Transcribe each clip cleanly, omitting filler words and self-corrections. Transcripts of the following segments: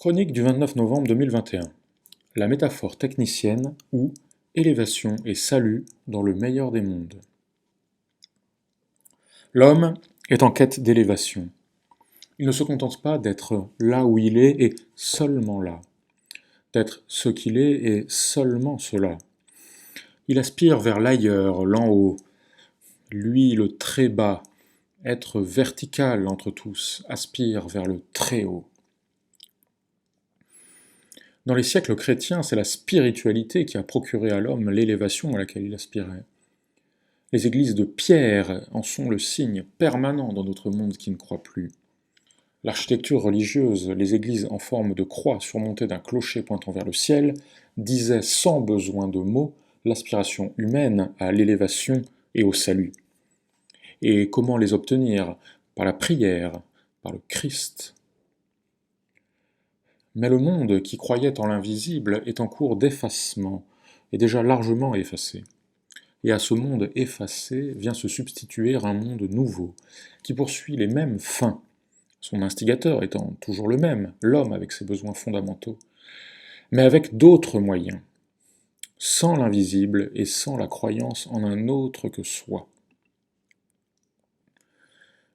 Chronique du 29 novembre 2021. La métaphore technicienne ou élévation et salut dans le meilleur des mondes. L'homme est en quête d'élévation. Il ne se contente pas d'être là où il est et seulement là, d'être ce qu'il est et seulement cela. Il aspire vers l'ailleurs, l'en haut, lui le très bas, être vertical entre tous, aspire vers le très haut. Dans les siècles chrétiens, c'est la spiritualité qui a procuré à l'homme l'élévation à laquelle il aspirait. Les églises de pierre en sont le signe permanent dans notre monde qui ne croit plus. L'architecture religieuse, les églises en forme de croix surmontées d'un clocher pointant vers le ciel, disaient sans besoin de mots l'aspiration humaine à l'élévation et au salut. Et comment les obtenir? Par la prière, par le Christ. Mais le monde qui croyait en l'invisible est en cours d'effacement, et déjà largement effacé. Et à ce monde effacé vient se substituer un monde nouveau, qui poursuit les mêmes fins, son instigateur étant toujours le même, l'homme avec ses besoins fondamentaux, mais avec d'autres moyens, sans l'invisible et sans la croyance en un autre que soi.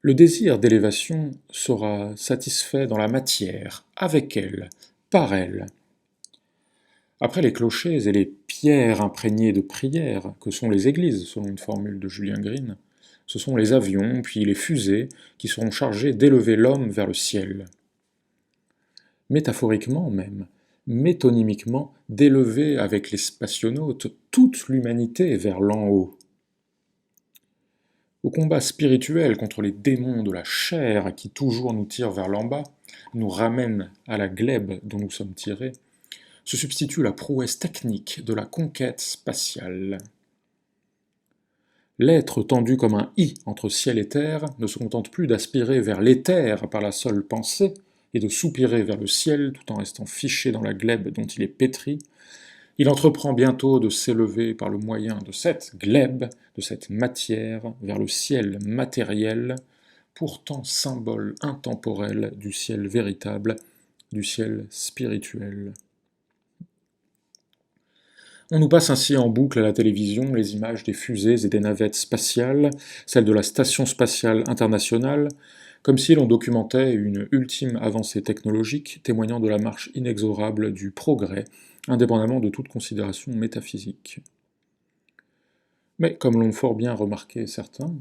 Le désir d'élévation sera satisfait dans la matière, avec elle, par elle. Après les clochers et les pierres imprégnées de prières, que sont les églises, selon une formule de Julien Green, ce sont les avions, puis les fusées, qui seront chargés d'élever l'homme vers le ciel. Métaphoriquement même, métonymiquement, d'élever avec les spationautes toute l'humanité vers l'en haut. Au combat spirituel contre les démons de la chair qui toujours nous tirent vers l'en bas, nous ramènent à la glèbe dont nous sommes tirés, se substitue la prouesse technique de la conquête spatiale. L'être tendu comme un i entre ciel et terre ne se contente plus d'aspirer vers l'éther par la seule pensée et de soupirer vers le ciel tout en restant fiché dans la glèbe dont il est pétri. Il entreprend bientôt de s'élever par le moyen de cette glèbe, de cette matière, vers le ciel matériel, pourtant symbole intemporel du ciel véritable, du ciel spirituel. On nous passe ainsi en boucle à la télévision les images des fusées et des navettes spatiales, celles de la Station spatiale internationale, comme si l'on documentait une ultime avancée technologique témoignant de la marche inexorable du progrès, indépendamment de toute considération métaphysique. Mais, comme l'ont fort bien remarqué certains,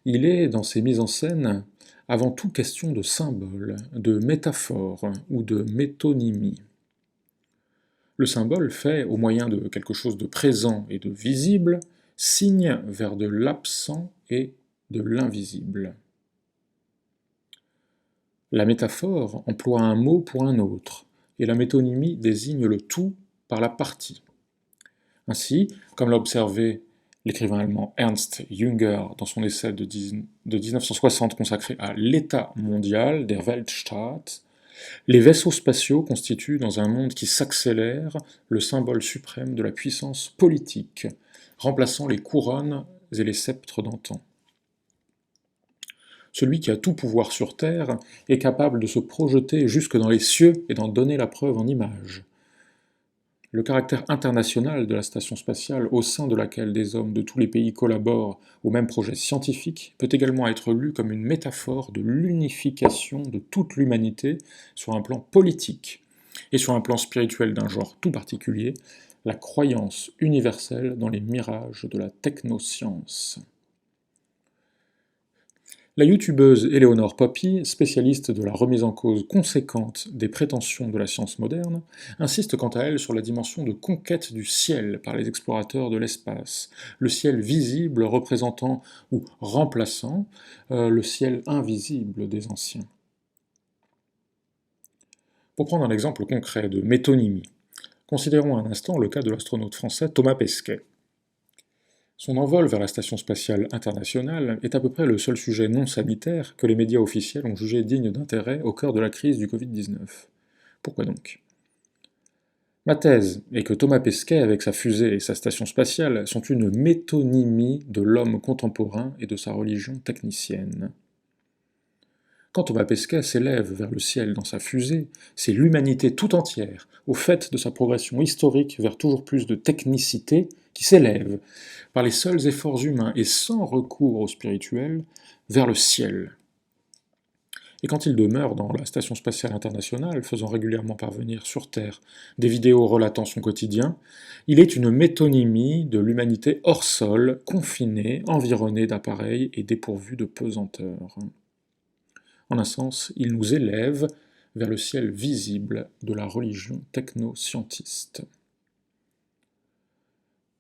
il est, dans ces mises en scène, avant tout question de symboles, de métaphores ou de métonymie. Le symbole fait, au moyen de quelque chose de présent et de visible, signe vers de l'absent et de l'invisible. La métaphore emploie un mot pour un autre, et la métonymie désigne le tout par la partie. Ainsi, comme l'a observé l'écrivain allemand Ernst Jünger dans son essai de 1960 consacré à l'état mondial, der Weltstaat, les vaisseaux spatiaux constituent, dans un monde qui s'accélère, le symbole suprême de la puissance politique, remplaçant les couronnes et les sceptres d'antan. Celui qui a tout pouvoir sur Terre est capable de se projeter jusque dans les cieux et d'en donner la preuve en images. Le caractère international de la station spatiale au sein de laquelle des hommes de tous les pays collaborent au même projet scientifique peut également être lu comme une métaphore de l'unification de toute l'humanité sur un plan politique et sur un plan spirituel d'un genre tout particulier, la croyance universelle dans les mirages de la technoscience. La youtubeuse Eleonore Poppy, spécialiste de la remise en cause conséquente des prétentions de la science moderne, insiste quant à elle sur la dimension de conquête du ciel par les explorateurs de l'espace, le ciel visible représentant ou remplaçant le ciel invisible des anciens. Pour prendre un exemple concret de métonymie, considérons un instant le cas de l'astronaute français Thomas Pesquet. Son envol vers la Station spatiale internationale est à peu près le seul sujet non sanitaire que les médias officiels ont jugé digne d'intérêt au cœur de la crise du Covid-19. Pourquoi donc? Ma thèse est que Thomas Pesquet, avec sa fusée et sa station spatiale, sont une métonymie de l'homme contemporain et de sa religion technicienne. Quand Thomas Pesquet s'élève vers le ciel dans sa fusée, c'est l'humanité tout entière, au fait de sa progression historique vers toujours plus de technicité, qui s'élève, par les seuls efforts humains et sans recours au spirituel, vers le ciel. Et quand il demeure dans la Station spatiale internationale, faisant régulièrement parvenir sur Terre des vidéos relatant son quotidien, il est une métonymie de l'humanité hors sol, confinée, environnée d'appareils et dépourvue de pesanteur. En un sens, il nous élève vers le ciel visible de la religion techno-scientiste.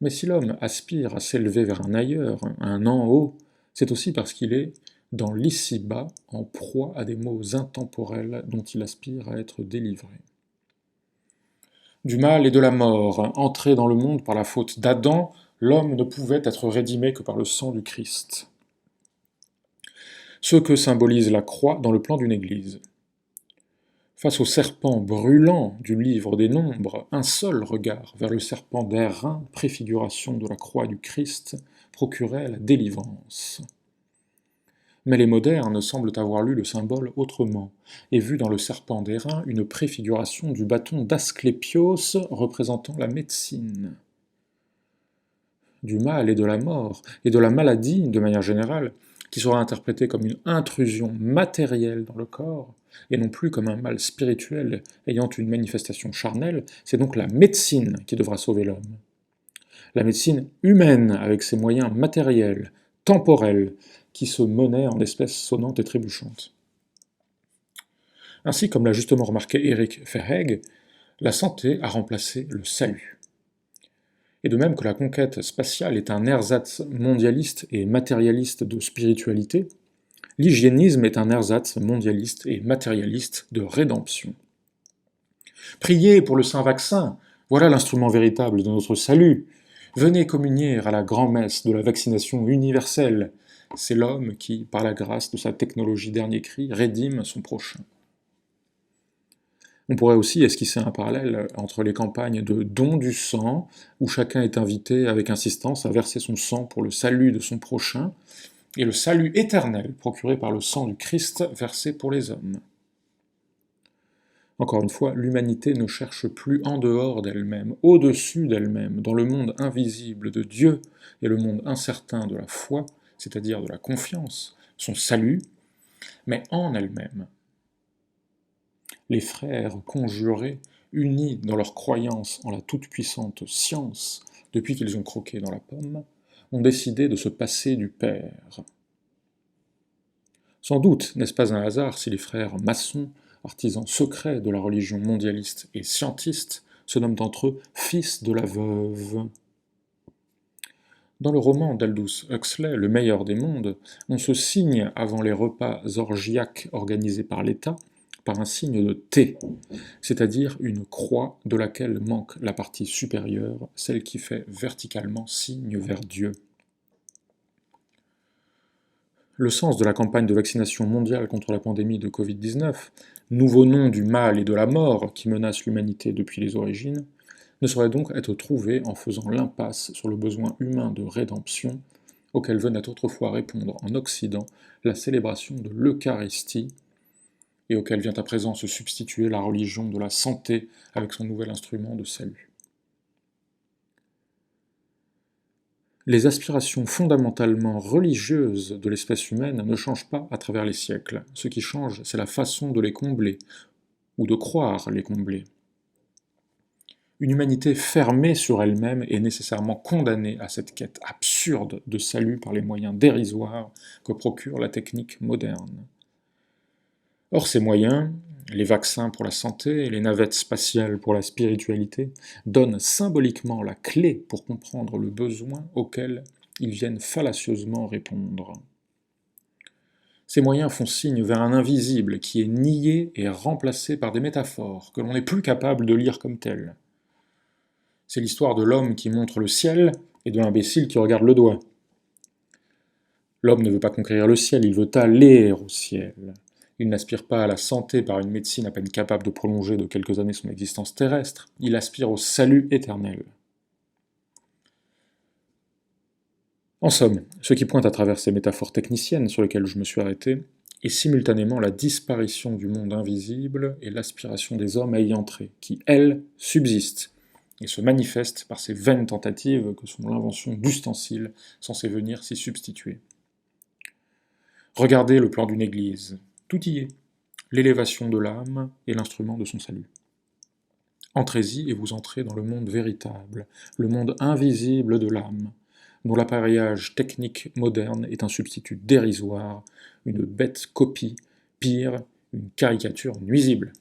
Mais si l'homme aspire à s'élever vers un ailleurs, un en haut, c'est aussi parce qu'il est, dans l'ici-bas, en proie à des maux intemporels dont il aspire à être délivré. Du mal et de la mort, entré dans le monde par la faute d'Adam, l'homme ne pouvait être rédimé que par le sang du Christ. Ce que symbolise la croix dans le plan d'une église. Face au serpent brûlant du livre des Nombres, un seul regard vers le serpent d'airain, préfiguration de la croix du Christ, procurait la délivrance. Mais les modernes semblent avoir lu le symbole autrement, et vu dans le serpent d'airain une préfiguration du bâton d'Asclépios représentant la médecine. Du mal et de la mort, et de la maladie de manière générale, qui sera interprétée comme une intrusion matérielle dans le corps, et non plus comme un mal spirituel ayant une manifestation charnelle, c'est donc la médecine qui devra sauver l'homme. La médecine humaine, avec ses moyens matériels, temporels, qui se monnaie en espèces sonnantes et trébuchantes. Ainsi, comme l'a justement remarqué Eric Verheeg, la santé a remplacé le salut. Et de même que la conquête spatiale est un ersatz mondialiste et matérialiste de spiritualité, l'hygiénisme est un ersatz mondialiste et matérialiste de rédemption. Priez pour le saint vaccin, voilà l'instrument véritable de notre salut. Venez communier à la grand-messe de la vaccination universelle. C'est l'homme qui, par la grâce de sa technologie dernier cri, rédime son prochain. On pourrait aussi esquisser un parallèle entre les campagnes de don du sang, où chacun est invité avec insistance à verser son sang pour le salut de son prochain, et le salut éternel procuré par le sang du Christ versé pour les hommes. Encore une fois, l'humanité ne cherche plus en dehors d'elle-même, au-dessus d'elle-même, dans le monde invisible de Dieu et le monde incertain de la foi, c'est-à-dire de la confiance, son salut, mais en elle-même. Les frères conjurés, unis dans leur croyance en la toute-puissante science, depuis qu'ils ont croqué dans la pomme, ont décidé de se passer du Père. Sans doute n'est-ce pas un hasard si les frères maçons, artisans secrets de la religion mondialiste et scientiste, se nomment entre eux fils de la veuve. Dans le roman d'Aldous Huxley, Le meilleur des mondes, on se signe avant les repas orgiaques organisés par l'État par un signe de T, c'est-à-dire une croix de laquelle manque la partie supérieure, celle qui fait verticalement signe vers Dieu. Le sens de la campagne de vaccination mondiale contre la pandémie de Covid-19, nouveau nom du mal et de la mort qui menace l'humanité depuis les origines, ne saurait donc être trouvé en faisant l'impasse sur le besoin humain de rédemption auquel venait autrefois répondre en Occident la célébration de l'Eucharistie et auquel vient à présent se substituer la religion de la santé avec son nouvel instrument de salut. Les aspirations fondamentalement religieuses de l'espèce humaine ne changent pas à travers les siècles. Ce qui change, c'est la façon de les combler, ou de croire les combler. Une humanité fermée sur elle-même est nécessairement condamnée à cette quête absurde de salut par les moyens dérisoires que procure la technique moderne. Or ces moyens, les vaccins pour la santé, les navettes spatiales pour la spiritualité, donnent symboliquement la clé pour comprendre le besoin auquel ils viennent fallacieusement répondre. Ces moyens font signe vers un invisible qui est nié et remplacé par des métaphores que l'on n'est plus capable de lire comme telles. C'est l'histoire de l'homme qui montre le ciel et de l'imbécile qui regarde le doigt. L'homme ne veut pas conquérir le ciel, il veut aller au ciel. Il n'aspire pas à la santé par une médecine à peine capable de prolonger de quelques années son existence terrestre, il aspire au salut éternel. En somme, ce qui pointe à travers ces métaphores techniciennes sur lesquelles je me suis arrêté, et simultanément la disparition du monde invisible et l'aspiration des hommes à y entrer, qui, elle, subsiste, et se manifeste par ces vaines tentatives que sont l'invention d'ustensiles censés venir s'y substituer. Regardez le plan d'une église, tout y est, l'élévation de l'âme est l'instrument de son salut. Entrez-y et vous entrez dans le monde véritable, le monde invisible de l'âme, dont l'appareillage technique moderne est un substitut dérisoire, une bête copie, pire, une caricature nuisible.